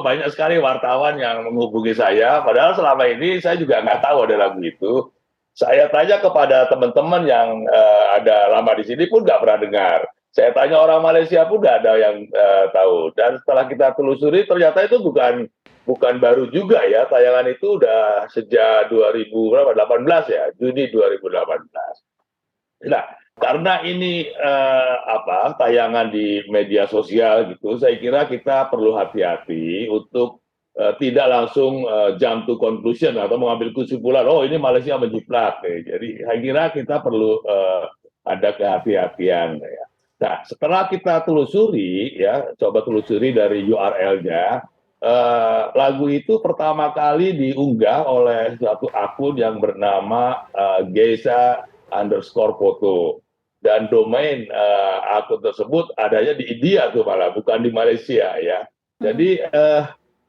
banyak sekali wartawan yang menghubungi saya, padahal selama ini saya juga nggak tahu ada lagu itu. Saya tanya kepada teman-teman yang ada lama di sini pun nggak pernah dengar. Saya tanya orang Malaysia pun nggak ada yang tahu. Dan setelah kita telusuri, ternyata itu bukan bukan baru juga ya. Tayangan itu udah sejak 2018 ya, Juni 2018. Nah, karena ini tayangan di media sosial gitu, saya kira kita perlu hati-hati untuk tidak langsung jump to conclusion atau mengambil kesimpulan, oh ini Malaysia menjiplak. Jadi saya kira kita perlu ada kehati-hatian. Ya. Nah, setelah kita telusuri, ya coba telusuri dari URL-nya, lagu itu pertama kali diunggah oleh suatu akun yang bernama Geisa underscore foto, dan domain akun tersebut adanya di India tuh malah, bukan di Malaysia ya. Jadi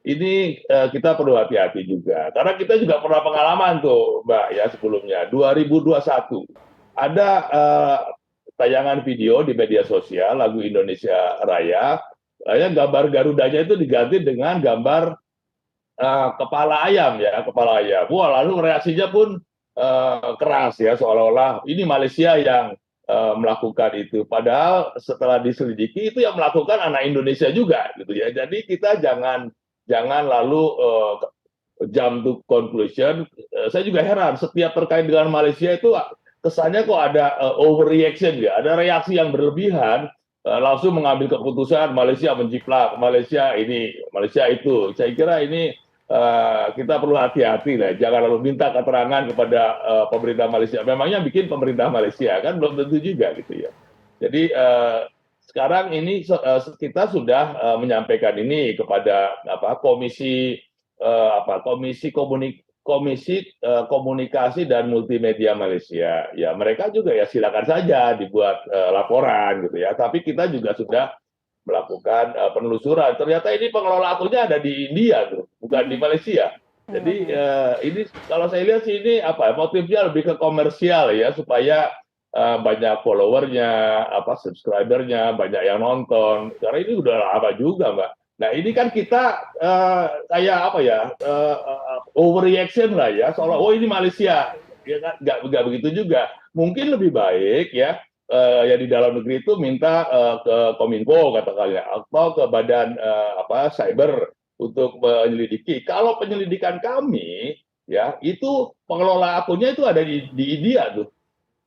ini kita perlu hati-hati juga karena kita juga pernah pengalaman tuh Mbak ya, sebelumnya 2021 ada tayangan video di media sosial lagu Indonesia Raya, ya gambar Garudanya itu diganti dengan gambar kepala ayam ya, kepala ayam. Wah, lalu reaksinya pun keras ya, seolah-olah ini Malaysia yang melakukan itu. Padahal setelah diselidiki itu yang melakukan anak Indonesia juga gitu ya. Jadi kita jangan lalu jump to conclusion. Saya juga heran setiap terkait dengan Malaysia itu kesannya kok ada overreaction ya, ada reaksi yang berlebihan, langsung mengambil keputusan Malaysia menjiplak, Malaysia ini, Malaysia itu. Saya kira ini kita perlu hati-hati lah, jangan lalu minta keterangan kepada pemerintah Malaysia. Memangnya bikin pemerintah Malaysia kan belum tentu juga gitu ya. Jadi sekarang ini kita sudah menyampaikan ini kepada komisi komisi komunikasi dan multimedia Malaysia. Ya mereka juga ya silakan saja dibuat laporan gitu ya. Tapi kita juga sudah melakukan penelusuran. Ternyata ini pengelola akunnya ada di India tuh, bukan di Malaysia. Jadi ini kalau saya lihat sih ini motifnya lebih ke komersial ya, supaya banyak followernya, subscribernya, banyak yang nonton. Karena ini udah lama juga, Mbak. Nah ini kan kita kayak overreaction lah ya, seolah oh ini Malaysia, ya kan? Nggak begitu juga. Mungkin lebih baik ya ya di dalam negeri itu minta ke Kominfo katakanlah, atau ke badan cyber untuk menyelidiki. Kalau penyelidikan kami ya itu pengelola akunnya itu ada di India tuh,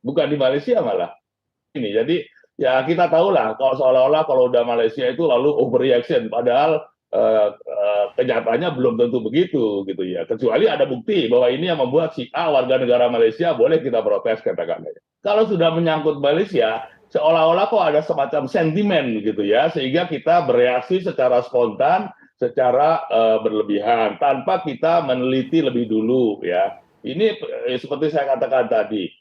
bukan di Malaysia malah. Ini jadi ya kita tahu lah kalau seolah-olah kalau udah Malaysia itu lalu overreaction, padahal kenyataannya belum tentu begitu gitu ya, kecuali ada bukti bahwa ini yang membuat si A warga negara Malaysia, boleh kita protes katakanlah. Kalau sudah menyangkut Malaysia seolah-olah kok ada semacam sentimen gitu ya, sehingga kita bereaksi secara spontan, secara berlebihan tanpa kita meneliti lebih dulu ya. Ini seperti saya katakan tadi,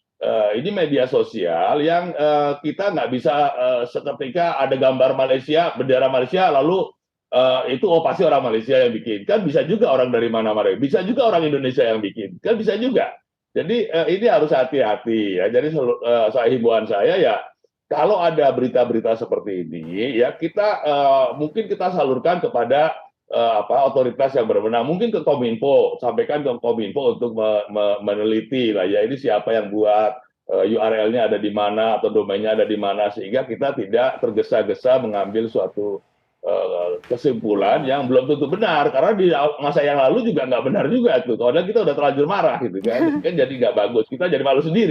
ini media sosial yang kita nggak bisa seketika ada gambar Malaysia, bendera Malaysia, lalu itu pasti orang Malaysia yang bikin. Kan bisa juga orang dari mana-mana, bisa juga orang Indonesia yang bikin, kan bisa juga. Jadi ini harus hati-hati ya. Jadi himbauan saya ya, kalau ada berita-berita seperti ini ya kita mungkin kita salurkan kepada otoritas yang berwenang, mungkin ke Kominfo, sampaikan ke Kominfo untuk meneliti lah ya, ini siapa yang buat, URL-nya ada di mana atau domainnya ada di mana, sehingga kita tidak tergesa-gesa mengambil suatu kesimpulan yang belum tentu benar, karena di masa yang lalu juga nggak benar juga tuh, karena kita udah terlanjur marah gitu kan, kan jadi nggak bagus, kita jadi malu sendiri.